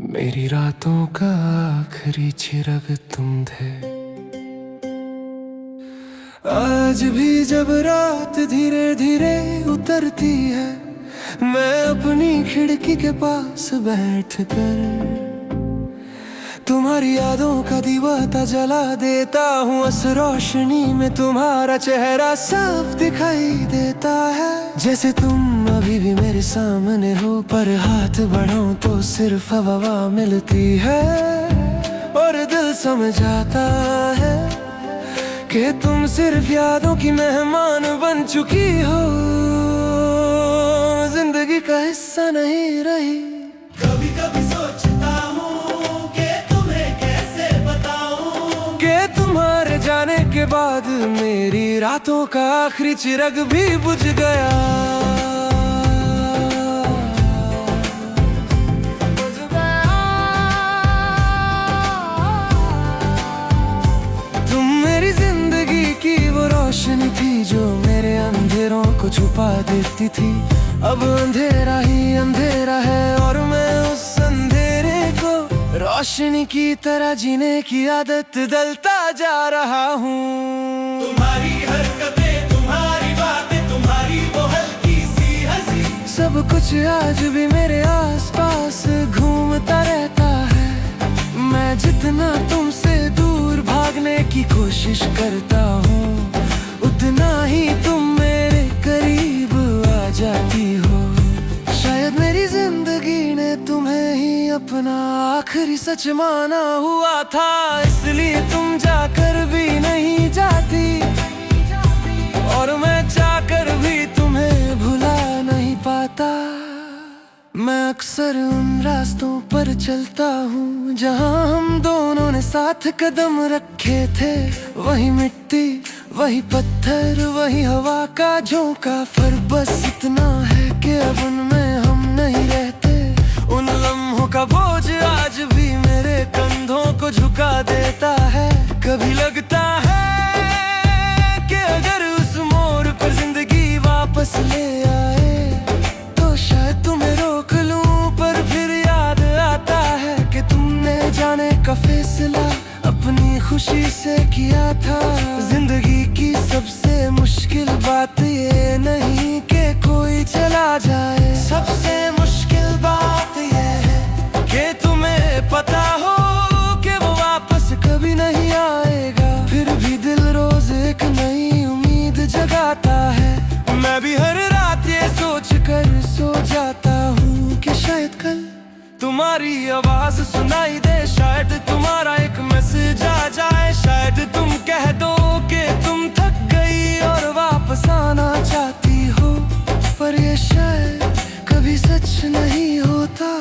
मेरी रातों का आखिरी चिराग तुम थे। आज भी जब रात धीरे धीरे उतरती है, मैं अपनी खिड़की के पास बैठकर तुम्हारी यादों का दीवाता जला देता हूँ। उस रोशनी में तुम्हारा चेहरा साफ दिखाई देता है, जैसे तुम अभी भी मेरे सामने हो। पर हाथ बढ़ाऊं तो सिर्फ हवा मिलती है, और दिल समझ आता है कि तुम सिर्फ यादों की मेहमान बन चुकी हो, जिंदगी का हिस्सा नहीं रही। कभी कभी सोचता हूँ कि तुम्हें कैसे बताऊँ कि तुम्हारे जाने के बाद मेरी रातों का आखिरी चिराग भी बुझ गया। तुम मेरी जिंदगी की वो रोशनी थी जो मेरे अंधेरों को छुपा देती थी। अब अंधेरा ही अंधेरा है, और मैं उस अंधेरे को रोशनी की तरह जीने की आदत डलता जा रहा हूँ। तुम्हारी हरकतें, तुम्हारी बातें, तुम्हारी वो हल्की सी हंसी, सब कुछ आज भी मेरे आसपास घूमता रहता है। मैं जितना तुमसे दूर भागने की कोशिश करता हूँ, उतना ही तुम मेरे करीब आ जाती हो। शायद मेरी जिंदगी ने तुम्हें ही अपना आखिरी सच माना हुआ था, इसलिए तुम जाकर भी नहीं जाती, और मैं चाहकर भी तुम्हें भुला नहीं पाता। मैं अक्सर उन रास्तों पर चलता हूँ जहाँ हम दोनों ने साथ कदम रखे थे। वही मिट्टी, वही पत्थर, वही हवा का झोंका, फर्क बस इतना है कि अब उनमें हम नहीं रहते। उन लम्हों का बोझ आज भी मेरे कंधों को झुका देता है। कभी लगता है कि अगर उस मोड़ पर जिंदगी वापस ले आए तो शायद तुम्हें रोक लूं, पर फिर याद आता है कि तुमने जाने का फैसला अपनी खुशी से किया था। जिंदगी की सबसे मुश्किल बात ये नहीं कि कोई चला जाए, सबसे मुश्किल बात ये है कि तुम्हें पता हो कि वो वापस कभी नहीं आएगा। फिर भी दिल रोज एक नई उम्मीद जगाता है। मैं भी हर रात ये सोच कर सो जाता हूँ कि शायद कल तुम्हारी आवाज सुनाई दे, शायद तुम्हारा एक मैसेज आ जाए, शायद तुम कह दो कि तुम थक गई और वापस आना चाहती हो। पर ये शायद कभी सच नहीं होता।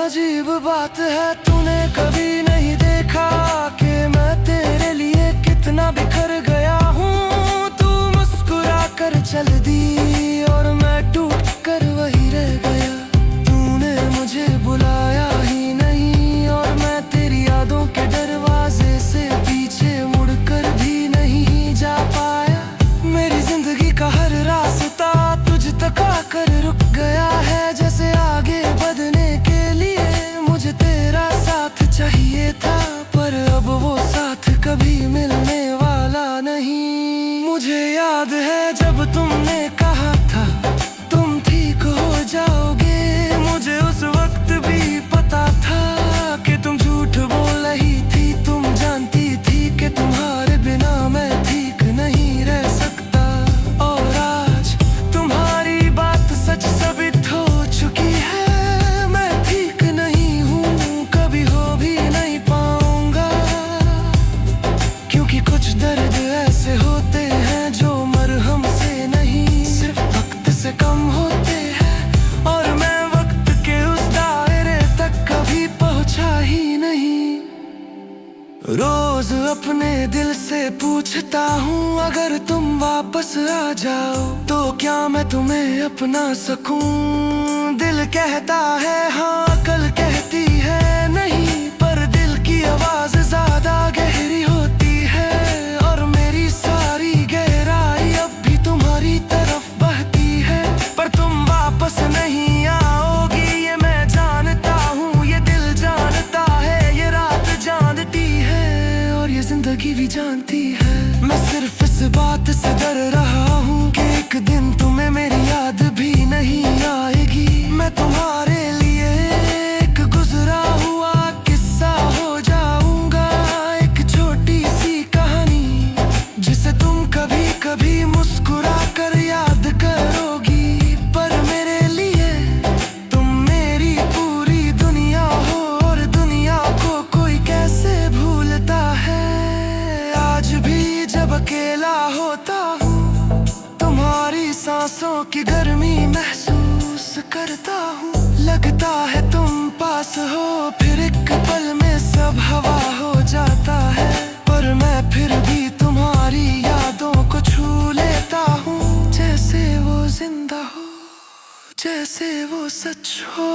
अजीब बात है, तूने कभी नहीं देखा कि मैं तेरे लिए कितना बिखर गया हूँ। तू मुस्कुरा कर चल दी और मैं टूट कर वही रह गया। तूने मुझे बुलाया ही नहीं, और मैं तेरी यादों के दरवाजे से पीछे मुड़कर भी नहीं जा पाया। मेरी जिंदगी का हर रास्ता तुझ तक आकर रुक गया है, जैसे आगे बढ़ने के लिए मुझे तेरा साथ चाहिए था, पर अब वो साथ कभी मिलने वाला नहीं। मुझे याद है जब तुमने कहा था तुम ठीक हो जाओगे, मुझे उस वक्त भी पता था कि तुम झूठ बोल रही थी। तुम जानती थी कि तुम्हारे बिना मैं ठीक नहीं रह सकता, और आज तुम्हारी बात सच साबित हो चुकी है। मैं ठीक नहीं हूँ, कभी हो भी नहीं पाऊंगा, क्योंकि कुछ दर्द ऐसे होते हैं जो मरहम से नहीं सिर्फ वक्त से कम होते हैं, और मैं वक्त के उस दायरे तक कभी पहुंचा ही नहीं। रोज अपने दिल से पूछता हूँ, अगर तुम वापस आ जाओ तो क्या मैं तुम्हें अपना सकूं। दिल कहता है हाँ, कल कहती है नहीं, पर दिल की आवाज ज्यादा गहरी होती है, और मेरी सारी गहराई अब भी तुम्हारी तरफ बहती है। पर तुम वापस नहीं आओगी ये मैं जानता हूँ, ये दिल जानती है। मैं सिर्फ इस बात से डर रहा हूँ कि एक दिन तुम्हें मेरी याद भी नहीं आएगी। मैं तुम्हारे लिए एक गुजरा हुआ किस्सा हो जाऊंगा, एक छोटी सी कहानी जिसे तुम कभी कभी मुस्कुरा कर याद करोगी। पर मेरे लिए तुम मेरी पूरी दुनिया हो, और दुनिया को कोई कैसे भूलता है। आज भी जब अकेला होता हूँ, तुम्हारी सांसों की गर्मी महसूस करता हूँ। लगता है तुम पास हो, फिर एक पल में सब हवा हो जाता है। पर मैं फिर भी तुम्हारी यादों को छू लेता हूँ, जैसे वो जिंदा हो, जैसे वो सच हो।